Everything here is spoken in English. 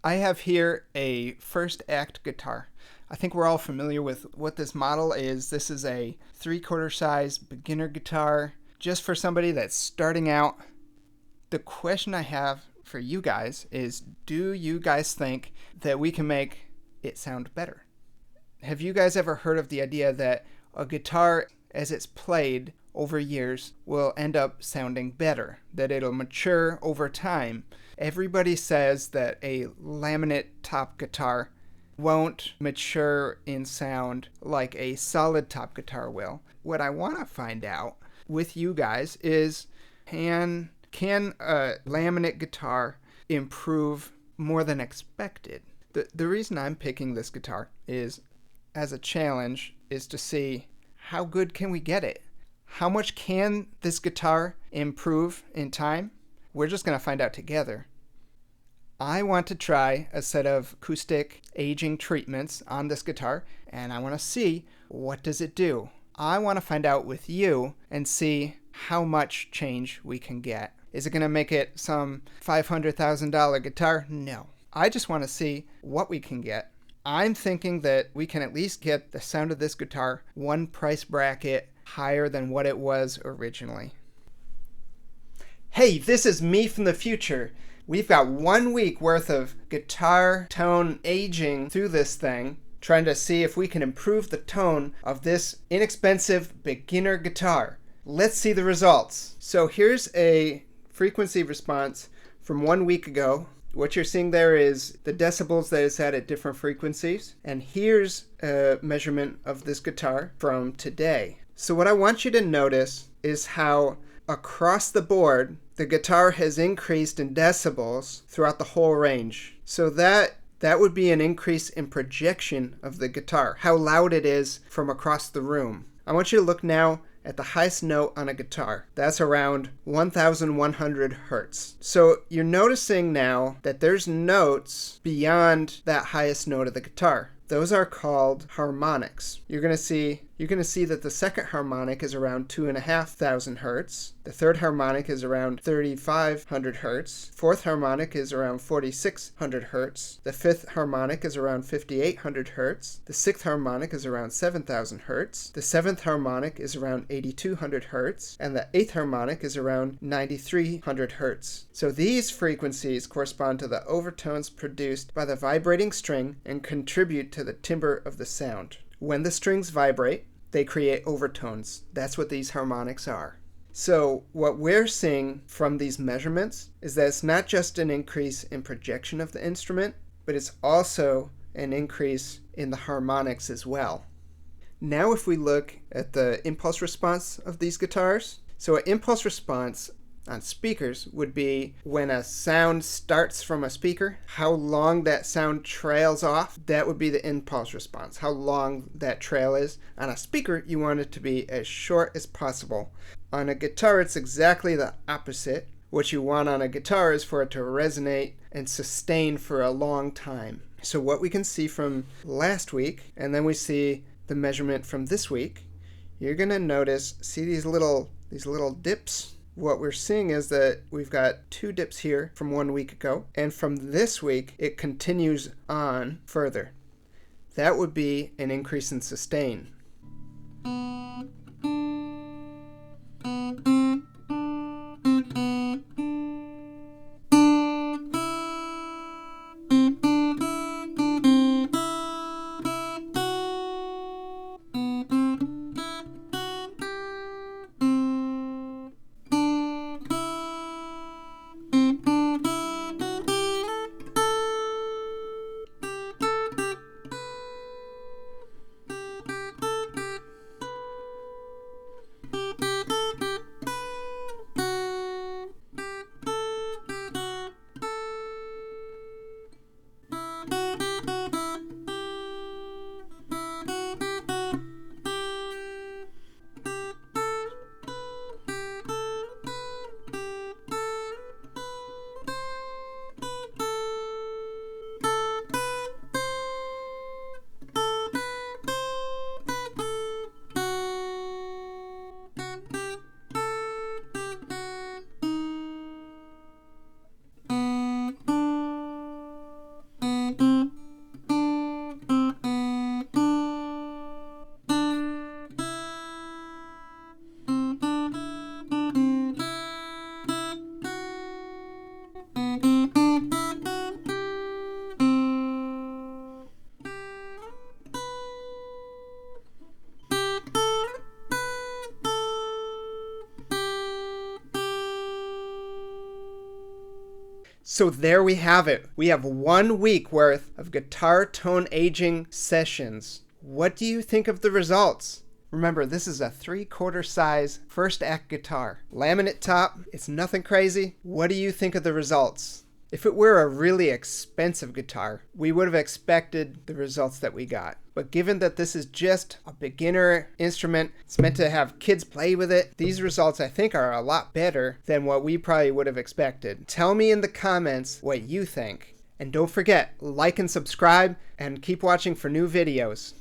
I have here a first act guitar. I think we're all familiar with what this model is. This is a 3/4 size beginner guitar just for somebody that's starting out. The question I have for you guys is, do you guys think that we can make it sound better? Have you guys ever heard of the idea that a guitar, as it's played over years, will end up sounding better, that it'll mature over time? Everybody says that a laminate top guitar won't mature in sound like a solid top guitar will. What I want to find out with you guys is, can a laminate guitar improve more than expected? The reason I'm picking this guitar is, as a challenge, is to see how good can we get it? How much can this guitar improve in time? We're just going to find out together. I want to try a set of acoustic aging treatments on this guitar, and I want to see, what does it do? I want to find out with you and see how much change we can get. Is it going to make it some $500,000 guitar? No. I just want to see what we can get. I'm thinking that we can at least get the sound of this guitar one price bracket higher than what it was originally. Hey, this is me from the future. We've got 1 week worth of guitar tone aging through this thing, trying to see if we can improve the tone of this inexpensive beginner guitar. Let's see the results. So here's a frequency response from 1 week ago. What you're seeing there is the decibels that it's at different frequencies. And here's a measurement of this guitar from today. So what I want you to notice is how across the board, the guitar has increased in decibels throughout the whole range. So that would be an increase in projection of the guitar, how loud it is from across the room. I want you to look now at the highest note on a guitar. That's around 1,100 hertz. So you're noticing now that there's notes beyond that highest note of the guitar. Those are called harmonics. You're going to see that the second harmonic is around 2,500 hertz. The third harmonic is around 3,500 hertz. Fourth harmonic is around 4,600 hertz. The fifth harmonic is around 5,800 hertz. The sixth harmonic is around 7,000 hertz. The seventh harmonic is around 8,200 hertz. And the eighth harmonic is around 9,300 hertz. So these frequencies correspond to the overtones produced by the vibrating string and contribute to the timbre of the sound. When the strings vibrate, they create overtones. That's what these harmonics are. So what we're seeing from these measurements is that it's not just an increase in projection of the instrument, but it's also an increase in the harmonics as well. Now if we look at the impulse response of these guitars, so an impulse response on speakers would be when a sound starts from a speaker, how long that sound trails off. That would be the impulse response, how long that trail is. On a speaker, you want it to be as short as possible. On a guitar, it's exactly the opposite. What you want on a guitar is for it to resonate and sustain for a long time. So what we can see from last week, and then we see the measurement from this week, you're going to see these little dips. What we're seeing is that we've got 2 dips here from 1 week ago, and from this week it continues on further. That would be an increase in sustain. So there we have it. We have 1 week worth of guitar tone aging sessions. What do you think of the results? Remember, this is a 3/4 size first act guitar. Laminate top, it's nothing crazy. What do you think of the results? If it were a really expensive guitar, we would have expected the results that we got. But given that this is just a beginner instrument, it's meant to have kids play with it, these results I think are a lot better than what we probably would have expected. Tell me in the comments what you think. And don't forget, like and subscribe, and keep watching for new videos.